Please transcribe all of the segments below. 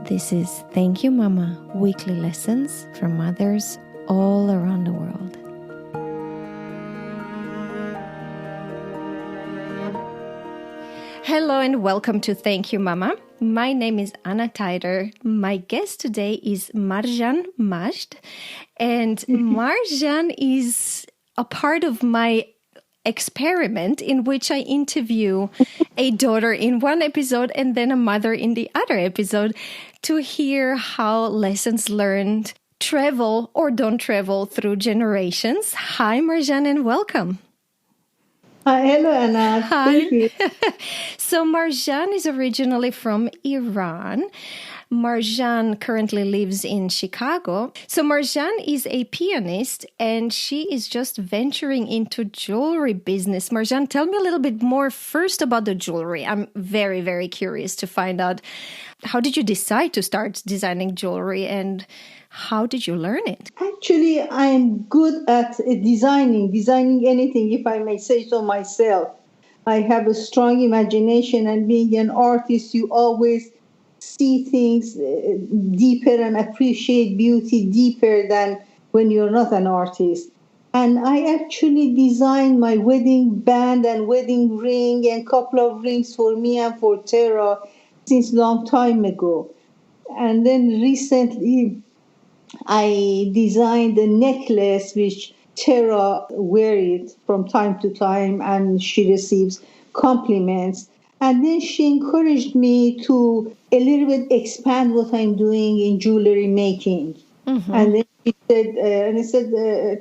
This is Thank You Mama, weekly lessons from mothers all around the world. Hello and welcome to Thank You Mama. My name is Anna Teider. My guest today is Marjan Majd. And Marjan is a part of my experiment in which I interview a daughter in one episode and then a mother in the other episode to hear how lessons learned travel or don't travel through generations. Hi, Marjan, and welcome. Hi, hello, Anna. Hi. Thank you. So Marjan is originally from Iran. Marjan currently lives in Chicago. So Marjan is a pianist and she is just venturing into jewelry business. Marjan, tell me a little bit more first about the jewelry. I'm very, very curious to find out, how did you decide to start designing jewelry and how did you learn it? Actually, I'm good at designing anything, if I may say so myself. I have a strong imagination, and being an artist, you always see things deeper and appreciate beauty deeper than when you're not an artist. And I actually designed my wedding band and wedding ring and couple of rings for me and for Tara since long time ago. And then recently I designed a necklace which Tara wears from time to time and she receives compliments. And then she encouraged me to a little bit expand what I'm doing in jewelry making. Mm-hmm. And then she said,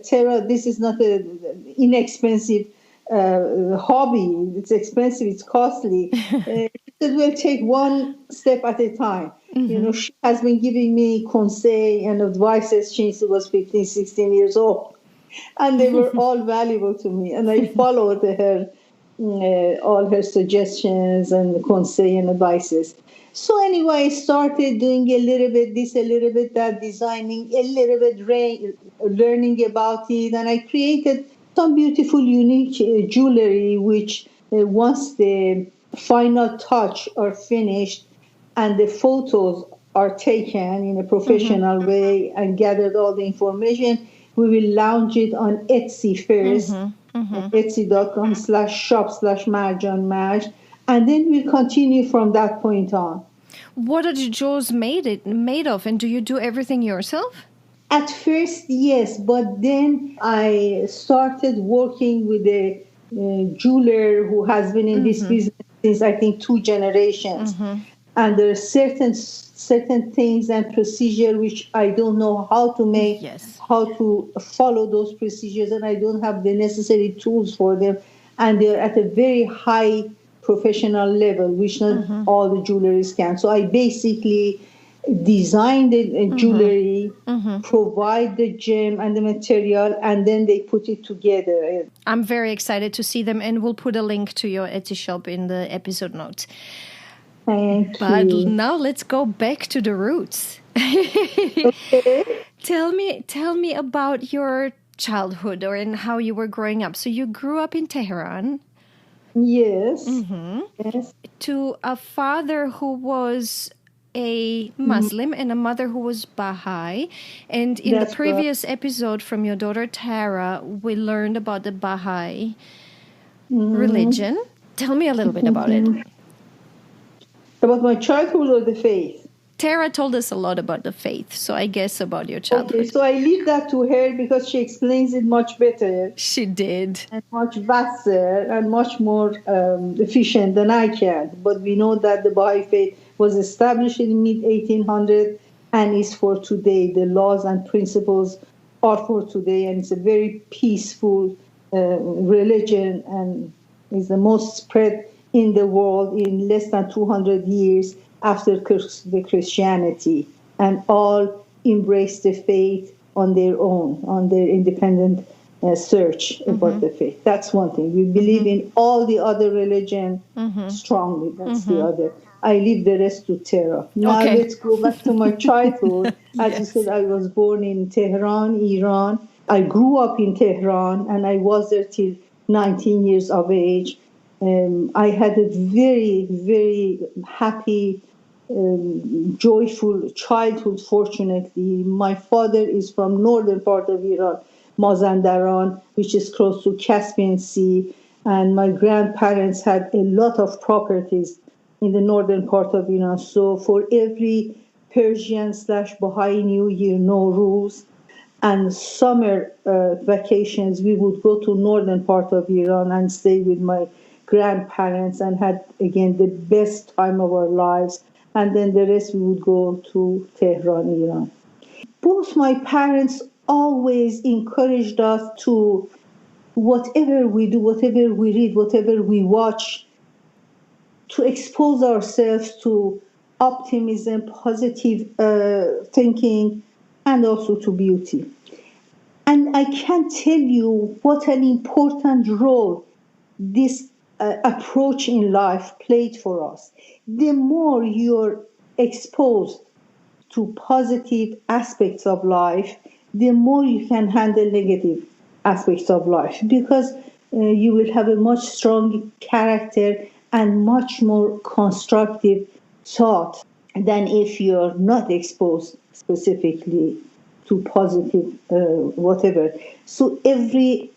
Tara, this is not an inexpensive hobby. It's expensive, it's costly. She said, we'll take one step at a time. Mm-hmm. You know, she has been giving me conseil and advices since she was 15, 16 years old. And they were all valuable to me. And I followed her. All her suggestions and conseil and advices. So anyway, I started doing a little bit this, a little bit that, designing a little bit, learning about it, and I created some beautiful, unique jewelry, which once the final touch are finished and the photos are taken in a professional way and gathered all the information, we will launch it on Etsy first. Etsy.com/shop/Marjan Majd, and then we'll continue from that point on. What are the jewels made of, and do you do everything yourself? At first, yes, but then I started working with a jeweler who has been in this business since, I think, 2 generations. And there are certain things and procedure which I don't know how to make, how to follow those procedures, and I don't have the necessary tools for them. And they're at a very high professional level, which not all the jewelers can. So I basically design the jewelry, provide the gem and the material, and then they put it together. I'm very excited to see them, and we'll put a link to your Etsy shop in the episode notes. But now let's go back to the roots. Okay. Tell me about your childhood and how you were growing up. So you grew up in Tehran. Yes. Yes. To a father who was a Muslim and a mother who was Bahai. And in the previous episode from your daughter Tara, we learned about the Bahai religion. Tell me a little bit about it. About my childhood or the faith? Tara told us a lot about the faith, so I guess about your childhood. Okay, so I leave that to her because she explains it much better. She did. And much vaster and much more efficient than I can. But we know that the Bahai faith was established in mid-1800 and is for today. The laws and principles are for today, and it's a very peaceful religion and is the most spread in the world in less than 200 years after the Christianity, and all embrace the faith on their own, on their independent search about the faith. That's one thing. We believe in all the other religion strongly. That's the other. I leave the rest to Tara. Now let's go back to my childhood. As you said, I was born in Tehran, Iran. I grew up in Tehran, and I was there till 19 years of age. I had a very, very happy joyful childhood, fortunately. My father is from northern part of Iran, Mazandaran, which is close to Caspian Sea, and my grandparents had a lot of properties in the northern part of Iran. So for every Persian slash Bahai New Year, Nowruz, and summer vacations, we would go to northern part of Iran and stay with my grandparents and had, again, the best time of our lives. And then the rest we would go to Tehran, Iran. Both my parents always encouraged us to, whatever we do, whatever we read, whatever we watch, to expose ourselves to optimism, positive thinking, and also to beauty. And I can't tell you what an important role this approach in life played for us. The more you're exposed to positive aspects of life, the more you can handle negative aspects of life, because you will have a much stronger character and much more constructive thought than if you're not exposed specifically to positive whatever. So every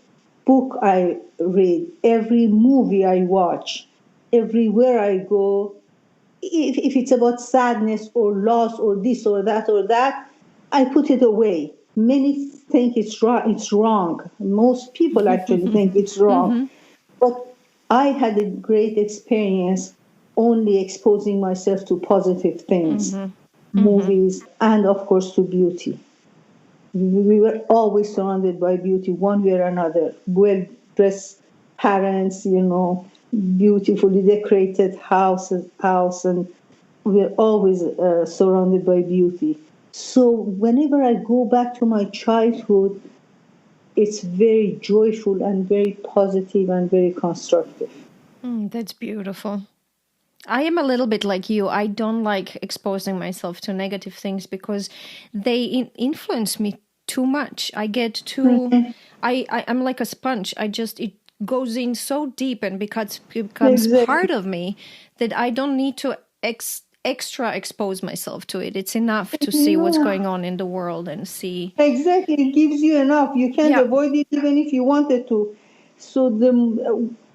book I read, every movie I watch, everywhere I go, if it's about sadness or loss or this or that, I put it away. Many think it's wrong. Most people actually think it's wrong. But I had a great experience only exposing myself to positive things, movies, and of course to beauty. We were always surrounded by beauty, one way or another. Well-dressed parents, beautifully decorated house, and we're always surrounded by beauty. So whenever I go back to my childhood, it's very joyful and very positive and very constructive. That's beautiful. I am a little bit like you. I don't like exposing myself to negative things because they influence me too much. I get too, I'm like a sponge. It goes in so deep and becomes Exactly. part of me that I don't need to extra expose myself to it. It's enough to see what's going on in the world and see. Exactly, it gives you enough. You can't avoid it even if you wanted to. So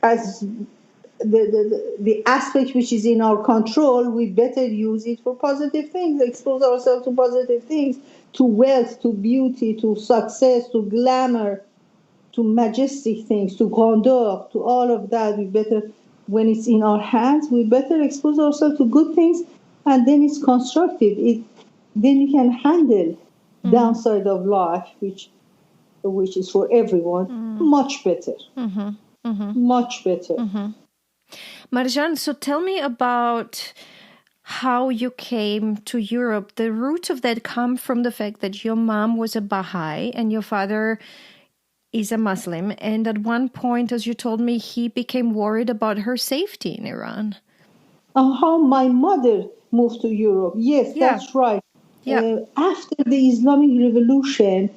as the aspect which is in our control, we better use it for positive things. Expose ourselves to positive things, to wealth, to beauty, to success, to glamour, to majestic things, to grandeur, to all of that. We better, when it's in our hands, we better expose ourselves to good things, and then it's constructive. Then you can handle downside of life, which is for everyone, much better. Much better. Marjan, so tell me about how you came to Europe. The roots of that come from the fact that your mom was a Bahai and your father is a Muslim. And at one point, as you told me, he became worried about her safety in Iran. How my mother moved to Europe. Yes, that's right. After the Islamic Revolution,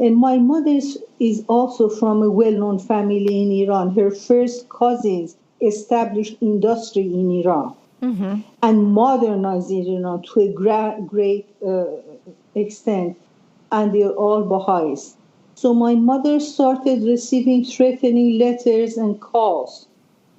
my mother is also from a well-known family in Iran. Her first cousins established industry in Iran and modernized Iran to a great extent, and they're all Baha'is. So my mother started receiving threatening letters and calls.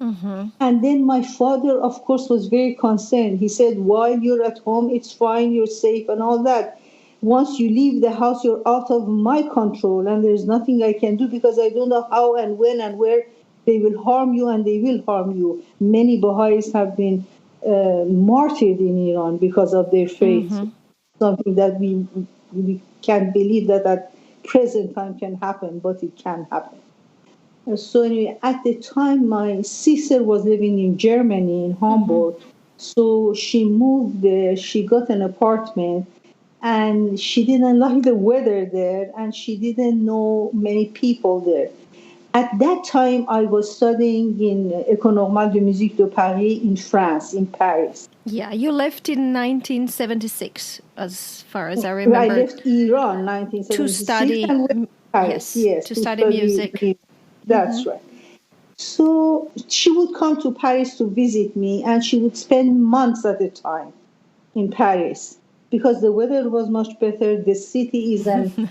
And then my father, of course, was very concerned. He said, while you're at home, it's fine, you're safe and all that. Once you leave the house, you're out of my control and there's nothing I can do because I don't know how and when and where they will harm you, and they will harm you. Many Baha'is have been martyred in Iran because of their faith. Something that we can't believe that at present time can happen, but it can happen. So anyway, at the time, my sister was living in Germany, in Hamburg. So she moved there, she got an apartment, and she didn't like the weather there, and she didn't know many people there. At that time, I was studying in École Normale de Musique de Paris in France, in Paris. Yeah, you left in 1976, as far as I remember. I left Iran 1976 to study, and went to Paris. yes, to study music. That's right. So she would come to Paris to visit me, and she would spend months at a time. in Paris because the weather was much better. The city is an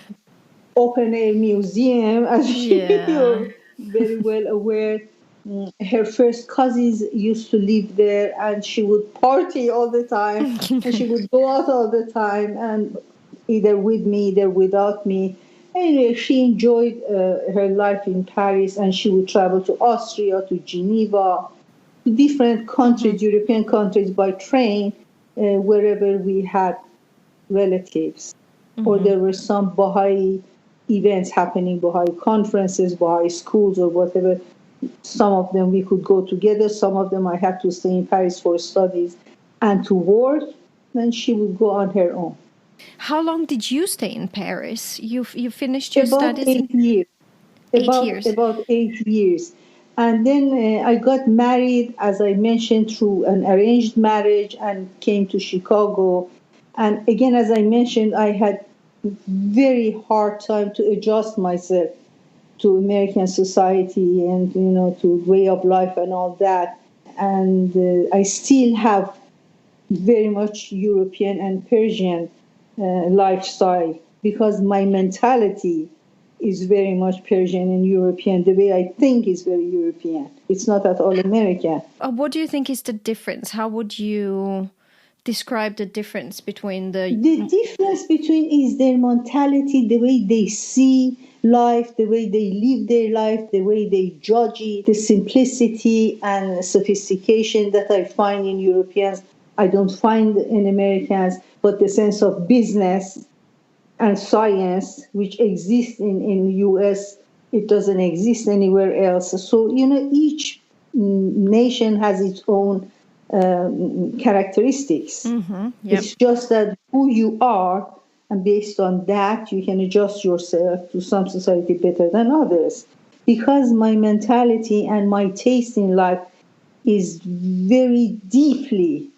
open air museum, as Yeah. you're very well aware. Her first cousins used to live there, and she would party all the time, and she would go out all the time, and either with me, either without me. Anyway, she enjoyed her life in Paris, and she would travel to Austria, to Geneva, to different countries, European countries, by train, wherever we had relatives. Or there were some Bahai events happening, Bahai conferences, Bahai schools, or whatever. Some of them we could go together. Some of them I had to stay in Paris for studies and to work. Then she would go on her own. How long did you stay in Paris? You finished your About studies in 8 years. 8 years. About 8 years. And then I got married, as I mentioned, through an arranged marriage and came to Chicago. And again, as I mentioned, I had very hard time to adjust myself to American society and to way of life and all that. And I still have very much European and Persian lifestyle because my mentality is very much Persian and European. The way I think is very European. It's not at all American. What do you think is the difference? How would you describe the difference between the... The difference between is their mentality, the way they see life, the way they live their life, the way they judge it, the simplicity and sophistication that I find in Europeans, I don't find in Americans, but the sense of business and science which exists in US, it doesn't exist anywhere else. So, each nation has its own characteristics. Yep. It's just that who you are, and based on that, you can adjust yourself to some society better than others. Because my mentality and my taste in life is very deeply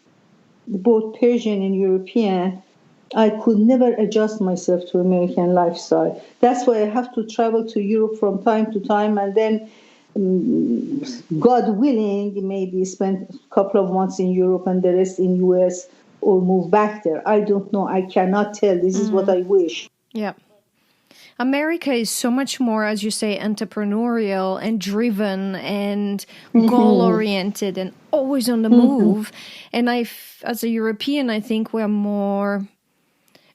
both Persian and European, I could never adjust myself to American lifestyle. That's why I have to travel to Europe from time to time, and then God willing, maybe spend a couple of months in Europe and the rest in US or move back there. I don't know. I cannot tell. This is what I wish. Yeah. America is so much more, as you say, entrepreneurial and driven and goal-oriented and always on the move. And as a European, I think we're more...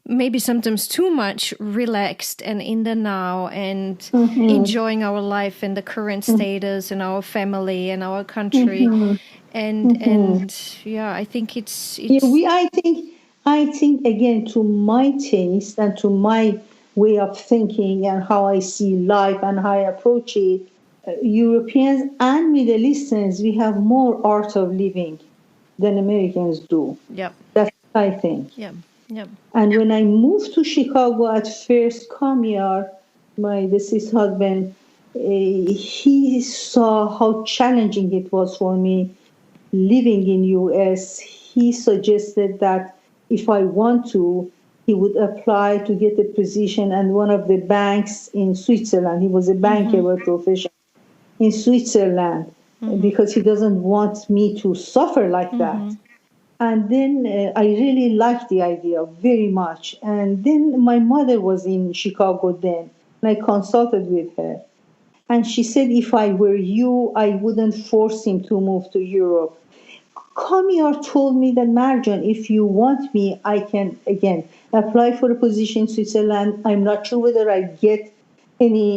maybe sometimes too much relaxed and in the now and enjoying our life and the current status and our family and our country. And yeah, I think it's Yeah, I think again, to my taste and to my way of thinking and how I see life and how I approach it, Europeans and Middle Easterns, we have more art of living than Americans do. Yep. That's what I think. Yeah. Yep. And when I moved to Chicago at first, Kamyar, my deceased husband, he saw how challenging it was for me living in US. He suggested that if I want to, he would apply to get a position at one of the banks in Switzerland. He was a banker by profession in Switzerland because he doesn't want me to suffer like that. And then I really liked the idea very much. And then my mother was in Chicago then, and I consulted with her. And she said, if I were you, I wouldn't force him to move to Europe. Kamyar told me that, Marjan, if you want me, I can, again, apply for a position in Switzerland. I'm not sure whether I get any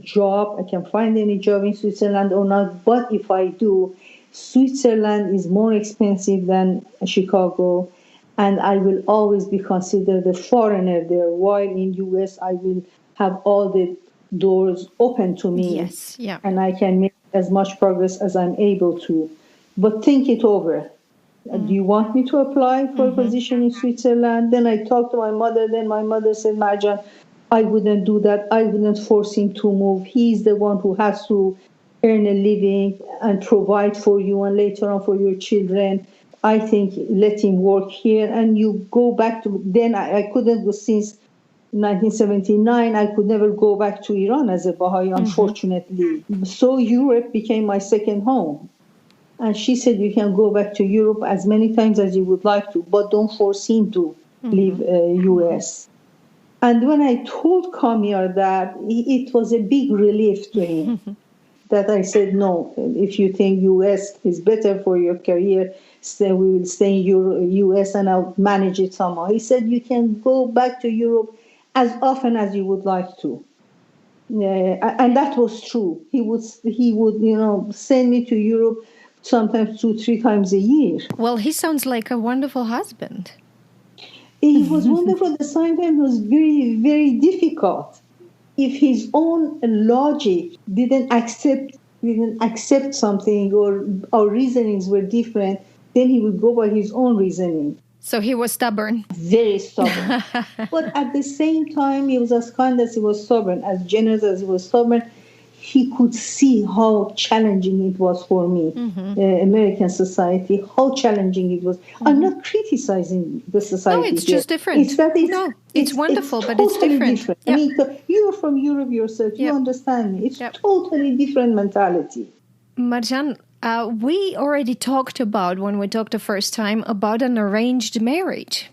job, I can find any job in Switzerland or not. But if I do, Switzerland is more expensive than Chicago, and I will always be considered a foreigner there, while in US I will have all the doors open to me. Yes, yeah. And I can make as much progress as I'm able to. But think it over. Do you want me to apply for a position in Switzerland? Then I talked to my mother. Then my mother said, Marjan, I wouldn't do that. I wouldn't force him to move. He's the one who has to earn a living and provide for you and later on for your children. I think let him work here and you go back to... Then I couldn't, since 1979, I could never go back to Iran as a Bahai, unfortunately. So Europe became my second home. And she said, you can go back to Europe as many times as you would like to, but don't force him to leave US. And when I told Kamir that, it was a big relief to him that I said, no, if you think US is better for your career, we will stay in US and I'll manage it somehow. He said, you can go back to Europe as often as you would like to. And that was true. He would, send me to Europe sometimes 2-3 times a year. Well, he sounds like a wonderful husband. He was wonderful. At the same time, it was very, very difficult. If his own logic didn't accept something, or our reasonings were different, then he would go by his own reasoning. So he was stubborn. Very stubborn. But at the same time, he was as kind as he was stubborn, as generous as he was stubborn. He could see how challenging it was for me, American society, how challenging it was. I'm not criticizing the society. No, it's just different. It's wonderful, but it's different. Yep. I mean, you're from Europe yourself. You understand me. It's totally different mentality. Marjan, we already talked about, when we talked the first time, about an arranged marriage.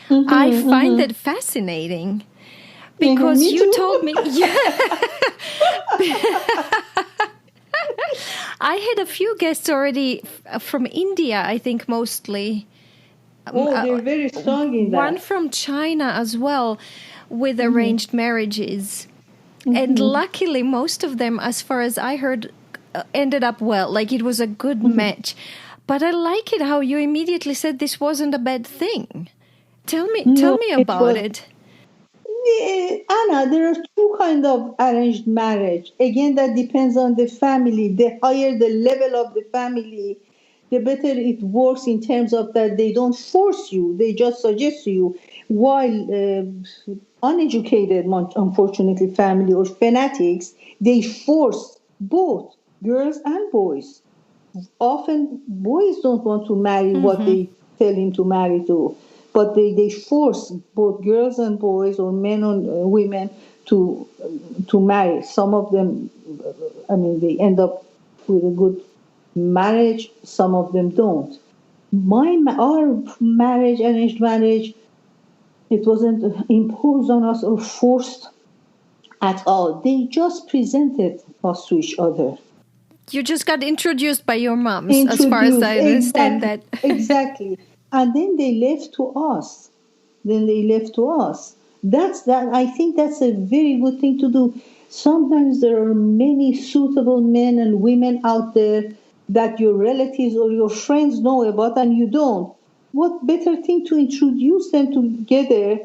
I find that fascinating. Because you told me, I had a few guests already from India, I think mostly. They're very strong in that. One from China as well, with arranged marriages. And luckily, most of them, as far as I heard, ended up well. Like, it was a good match. But I like it how you immediately said this wasn't a bad thing. Tell me about it. Anna, there are two kinds of arranged marriage. Again, that depends on the family. The higher the level of the family, the better it works in terms of that they don't force you. They just suggest to you. While uneducated, unfortunately, family or fanatics, they force both girls and boys. Often, boys don't want to marry what they tell him to marry to. But they force both girls and boys, or men and women, to marry. Some of them, they end up with a good marriage. Some of them don't. Our marriage, arranged marriage, it wasn't imposed on us or forced at all. They just presented us to each other. You just got introduced by your moms, as far as I understand that. Exactly. And then they left to us. I think that's a very good thing to do. Sometimes there are many suitable men and women out there that your relatives or your friends know about and you don't. What better thing to introduce them together,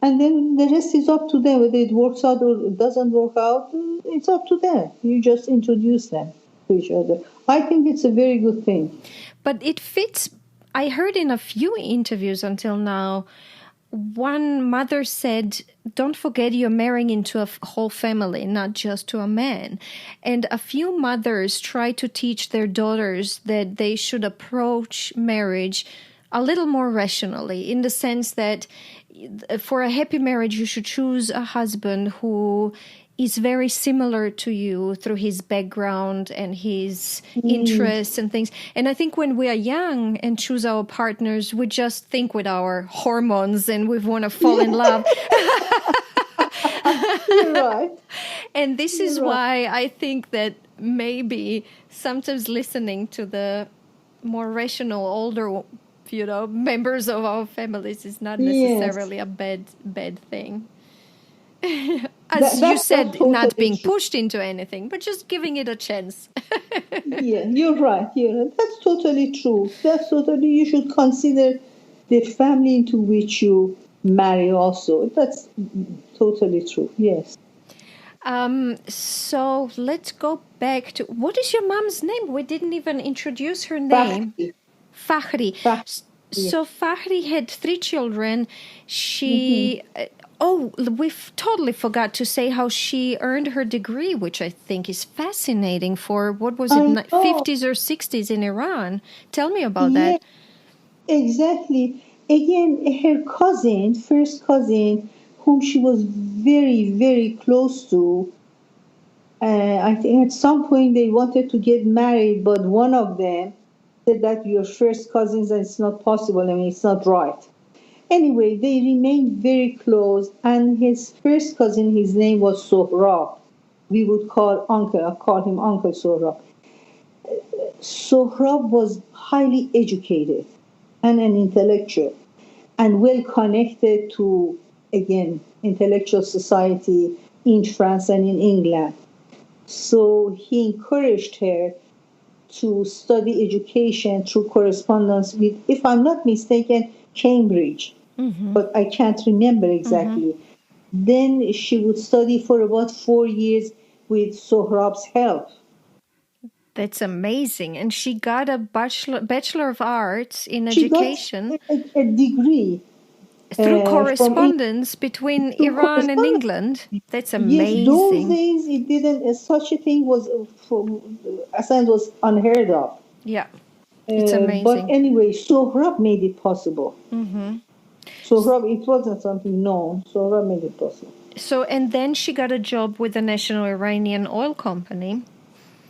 and then the rest is up to them. Whether it works out or it doesn't work out, it's up to them. You just introduce them to each other. I think it's a very good thing. But it fits. I heard in a few interviews until now, one mother said, don't forget you're marrying into a whole family, not just to a man. And a few mothers try to teach their daughters that they should approach marriage a little more rationally, in the sense that for a happy marriage, you should choose a husband who is very similar to you through his background and his interests and things. And I think when we are young and choose our partners, we just think with our hormones and we want to fall in love. You're right. And this is why I think that maybe sometimes listening to the more rational, older, members of our families is not necessarily a bad thing. As you said, totally not being pushed into anything, but just giving it a chance. Yeah, you're right. That's totally true. You should consider the family into which you marry also. That's totally true. Yes. So let's go back to, what is your mom's name? We didn't even introduce her name. Fahri. So Fahri had 3 children. She... we totally forgot to say how she earned her degree, which I think is fascinating for, what was it, 50s or 60s in Iran. Tell me about that. Exactly. Again, her first cousin, whom she was very, very close to, I think at some point they wanted to get married, but one of them said that you're first cousins and it's not possible. I mean, it's not right. Anyway, they remained very close, and his first cousin, his name was Sohrab. We would call him Uncle Sohrab. Sohrab was highly educated and an intellectual and well connected to, again, intellectual society in France and in England. So he encouraged her to study education through correspondence with, if I'm not mistaken, Cambridge, but I can't remember exactly. Then she would study for about 4 years with Sohrab's help. That's amazing. And she got a Bachelor of Arts in She education. got a degree. Through correspondence between Iran and England. That's amazing. Yes, those days it didn't, such a thing was, was unheard of. Yeah, it's amazing. But anyway, Sohrab made it possible. Sohrab, it wasn't something known. Sohrab made it possible. So, and then she got a job with the National Iranian Oil Company.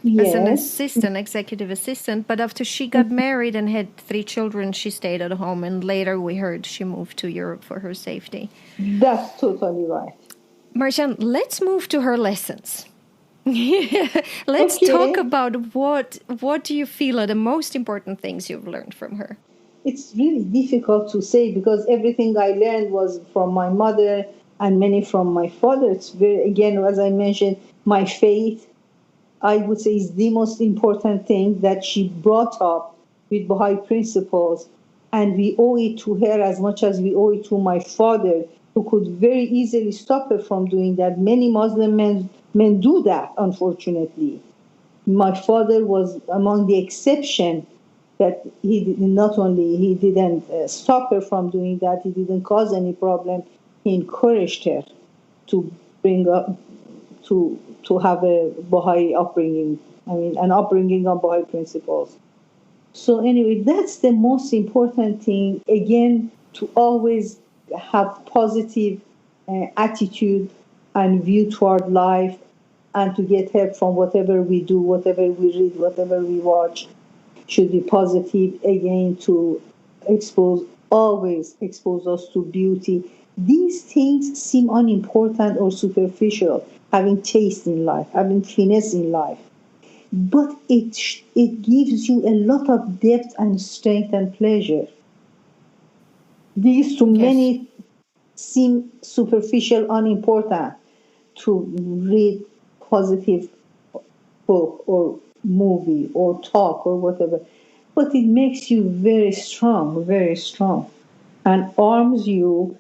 Yes. As an assistant, executive assistant. But after she got married and had 3 children, she stayed at home. And later we heard she moved to Europe for her safety. That's totally right. Marjan, let's move to her lessons. Let's talk about what do you feel are the most important things you've learned from her? It's really difficult to say because everything I learned was from my mother and many from my father. It's very, again, as I mentioned, my faith, I would say, is the most important thing that she brought up with Bahai principles. And we owe it to her as much as we owe it to my father, who could very easily stop her from doing that. Many Muslim men do that, unfortunately. My father was among the exception that he didn't stop her from doing that. He didn't cause any problem. He encouraged her to bring up, to have a Baha'i upbringing, an upbringing on Baha'i principles. So anyway, that's the most important thing, again, to always have positive attitude and view toward life and to get help from whatever we do, whatever we read, whatever we watch, should be positive, again, to always expose us to beauty. These things seem unimportant or superficial, having taste in life, having finesse in life. But it gives you a lot of depth and strength and pleasure. These to many seem superficial, unimportant, to read positive book or movie or talk or whatever. But it makes you very strong, and arms you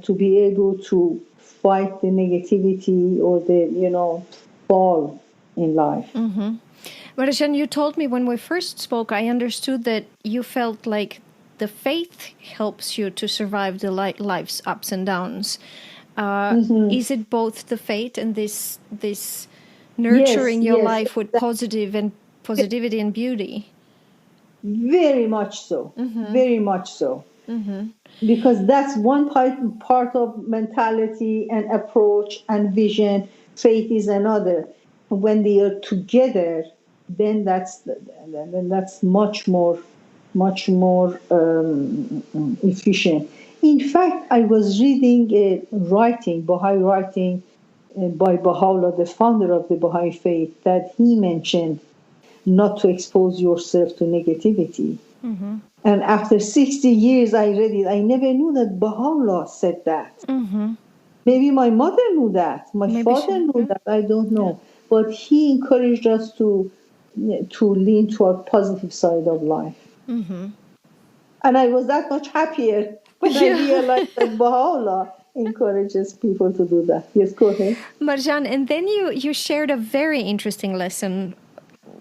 to be able to fight the negativity or the, fall in life. Marjan, you told me when we first spoke, I understood that you felt like the faith helps you to survive the life's ups and downs. Is it both the faith and this nurturing your life with positivity and beauty? Very much so. Very much so. Because that's one part of mentality and approach and vision. Faith is another. When they are together, then that's much more efficient. In fact, I was reading Baha'i writing by Baha'u'llah, the founder of the Baha'i faith, that he mentioned not to expose yourself to negativity. And after 60 years, I read it. I never knew that Baha'u'llah said that. Maybe my mother knew that. My father knew that. I don't know. But he encouraged us to lean toward positive side of life. And I was that much happier when I realized that Baha'u'llah encourages people to do that. Yes, go ahead. Marjan, and then you shared a very interesting lesson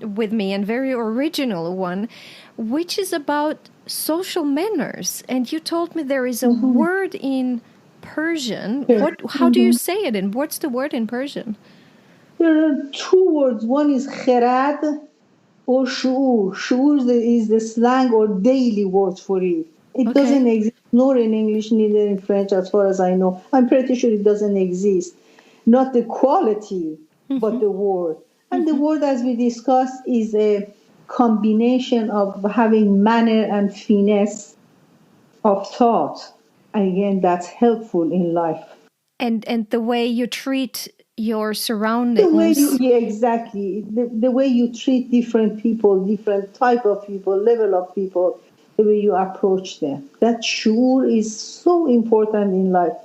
with me, and very original one, which is about social manners. And you told me there is a word in Persian. How do you say it, and what's the word in Persian? There are 2 words. One is kherad or shu'ur. Shu'ur is the slang or daily word for it. It doesn't exist, nor in English, neither in French, as far as I know. I'm pretty sure it doesn't exist. Not the quality, but the word. And the word, as we discussed, is a combination of having manner and finesse of thought. Again, that's helpful in life. And the way you treat your The way you, surroundings. yeah, exactly. The way you treat different people, different type of people, level of people, the way you approach them. That sure is so important in life.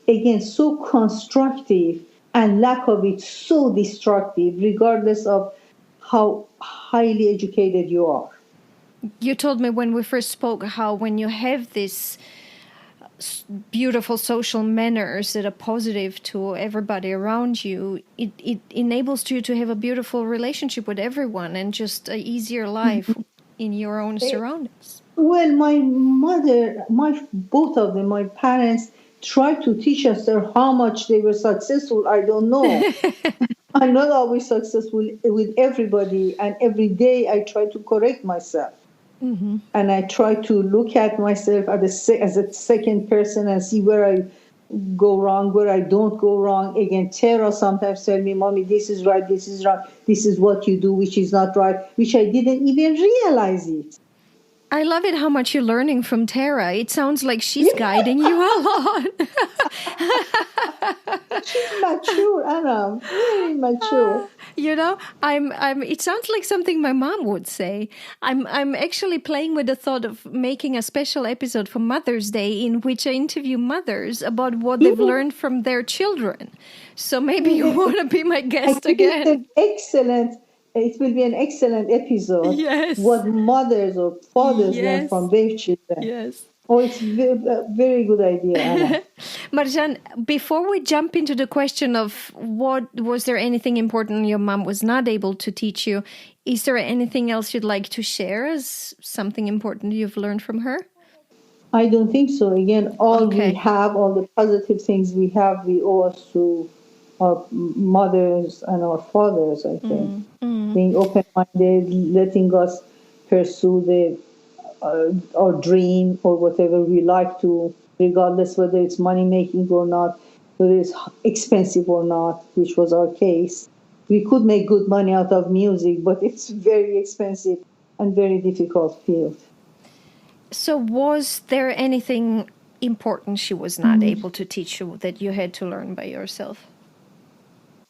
Again, so constructive, and lack of it so destructive, regardless of how highly educated you are. You told me when we first spoke how when you have this beautiful social manners that are positive to everybody around you, it enables you to have a beautiful relationship with everyone and just an easier life in your own surroundings. Well, my mother, both of them, my parents tried to teach us how much they were successful. I don't know. I'm not always successful with everybody, and every day I try to correct myself. Mm-hmm. And I try to look at myself as a second person and see where I go wrong, where I don't go wrong. Again, Tara sometimes tell me, Mommy, this is right, this is wrong, this is what you do, which is not right, which I didn't even realize it. I love it how much you're learning from Tara. It sounds like she's guiding you a lot. She's mature, Anna, very mature. You know, it sounds like something my mom would say. I'm actually playing with the thought of making a special episode for Mother's Day in which I interview mothers about what they've learned from their children. So maybe you want to be my guest again. It will be an excellent episode. Yes. What mothers or fathers learn from their children. Yes. Oh, it's a very good idea, Anna. Marjan, before we jump into the question of was there anything important your mom was not able to teach you, is there anything else you'd like to share as something important you've learned from her? I don't think so. Again, all the positive things we have, we owe us to our mothers and our fathers, I think. Being open-minded, letting us pursue our dream or whatever we like to, regardless whether it's money-making or not, whether it's expensive or not, which was our case. We could make good money out of music, but it's very expensive and very difficult field. So was there anything important she was not able to teach you that you had to learn by yourself?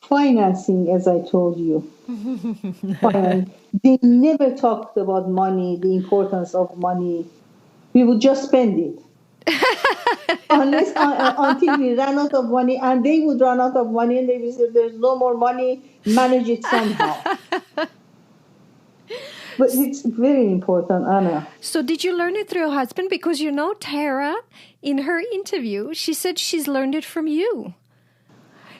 Financing, as I told you. They never talked about money, the importance of money. We would just spend it. Until we ran out of money, and they would run out of money, and they would say, there's no more money, manage it somehow. But it's very important, Anna. So did you learn it through your husband? Because you know Tara, in her interview, she said she's learned it from you.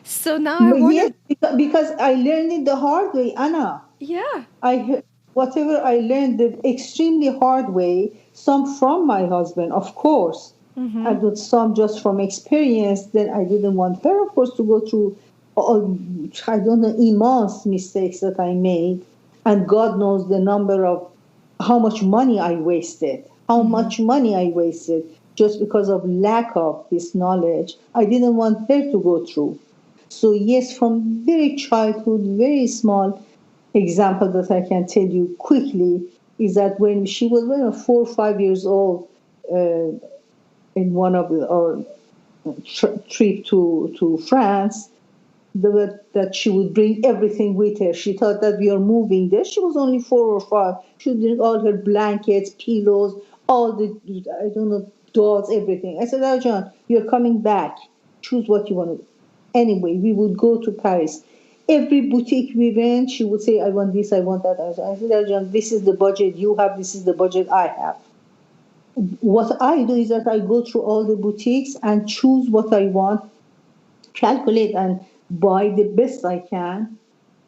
So now I wonder... Yes, because I learned it the hard way, Anna. Yeah. Whatever I learned the extremely hard way, some from my husband, of course, and some just from experience. Then I didn't want her, of course, to go through all, I don't know, immense mistakes that I made. And God knows the number of how much money I wasted, just because of lack of this knowledge. I didn't want her to go through. So yes, from very childhood, very small example that I can tell you quickly is that when she was 4 or 5 years old, in one of our trip to France, that she would bring everything with her. She thought that we are moving there. She was only 4 or 5. She would bring all her blankets, pillows, all the, I don't know, dolls, everything. I said, Arjan, you're coming back. Choose what you want to do. Anyway, we would go to Paris. Every boutique we went, she would say, I want this, I want that. I said, Arjan, this is the budget you have, this is the budget I have. What I do is that I go through all the boutiques and choose what I want, calculate and buy the best I can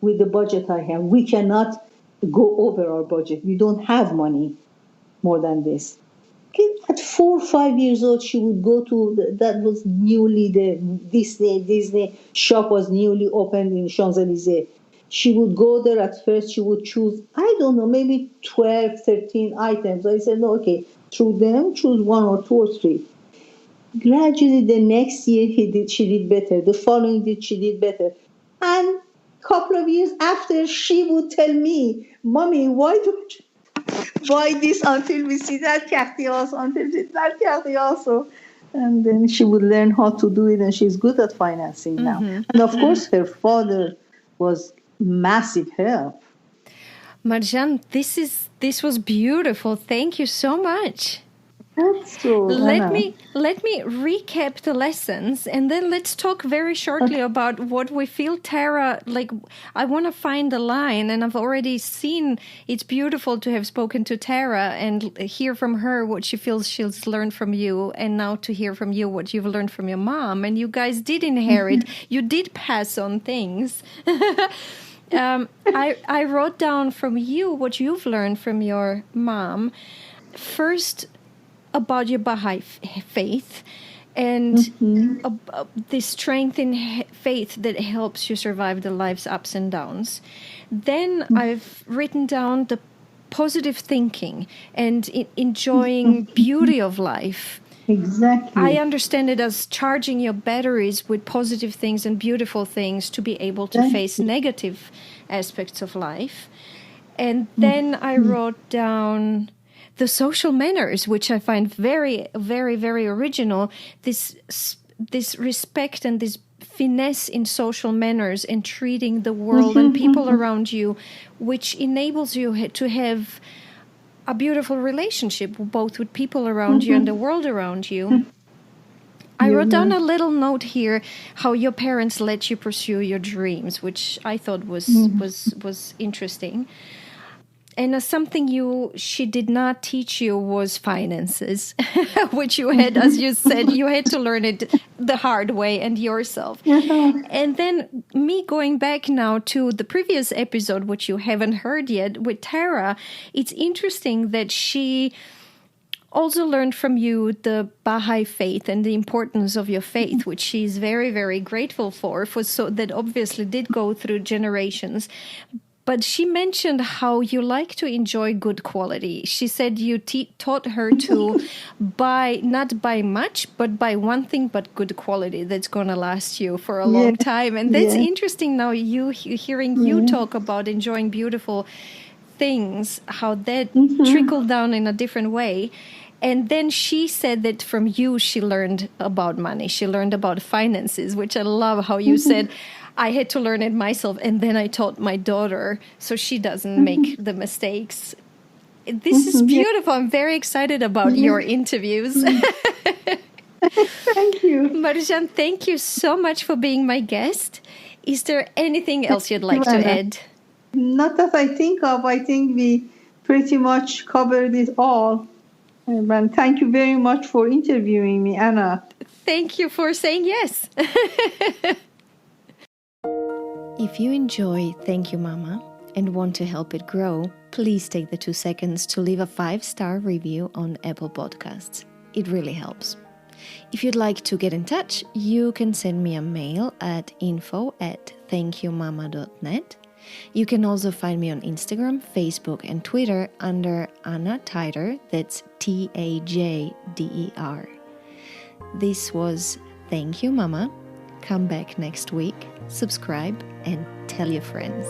with the budget I have. We cannot go over our budget. We don't have money more than this. At 4 or 5 years old, she would go to, that was newly, the Disney shop was newly opened in Champs-Élysées. She would go there at first, she would choose, I don't know, maybe 12, 13 items. I said, no, okay, through them, choose 1 or 2 or 3. Gradually, the next year she did better. The following year she did better. And couple of years after, she would tell me, Mommy, why don't you buy this until we see that Kathy also, until we see that Kathy also. And then she would learn how to do it, and she's good at financing now. And of course, her father was massive help. Marjan, this was beautiful. Thank you so much. That's so. Let me recap the lessons, and then let's talk very shortly about what we feel Tara, like. I want to find the line, and I've already seen it's beautiful to have spoken to Tara and hear from her what she feels she's learned from you, and now to hear from you what you've learned from your mom. And you guys did inherit, you did pass on things. I wrote down from you what you've learned from your mom. First, about your Bahai faith and the strength in faith that helps you survive the life's ups and downs. Then I've written down the positive thinking and enjoying beauty of life. Exactly. I understand it as charging your batteries with positive things and beautiful things to be able to face negative aspects of life. And then I wrote down the social manners, which I find very, very, very original. This respect and this finesse in social manners and treating the world and people around you, which enables you to have a beautiful relationship, both with people around you and the world around you. I wrote down a little note here, how your parents let you pursue your dreams, which I thought was interesting. And something she did not teach you was finances, which you had, as you said, you had to learn it the hard way and yourself. And then me going back now to the previous episode, which you haven't heard yet, with Tara, it's interesting that she also learned from you the Bahai faith and the importance of your faith, which she's very, very grateful for so that obviously did go through generations. But she mentioned how you like to enjoy good quality. She said you taught her to not buy much, but buy one thing, but good quality that's going to last you for a long time. And that's interesting now, hearing you talk about enjoying beautiful things, how that trickled down in a different way. And then she said that from you, she learned about money. She learned about finances, which I love how you said, I had to learn it myself, and then I taught my daughter so she doesn't make the mistakes. This is beautiful. I'm very excited about your interviews. Thank you. Marjan, thank you so much for being my guest. Is there anything else you'd like to add? Not that I think of. I think we pretty much covered it all. And thank you very much for interviewing me, Anna. Thank you for saying yes. If you enjoy Thank You Mama and want to help it grow, please take the 2 seconds to leave a 5-star review on Apple Podcasts. It really helps. If you'd like to get in touch, you can send me a mail at info@thankyouMama.net. You can also find me on Instagram, Facebook, and Twitter under Anna Tijder, that's Tajder. This was Thank You Mama. Come back next week, subscribe, and tell your friends.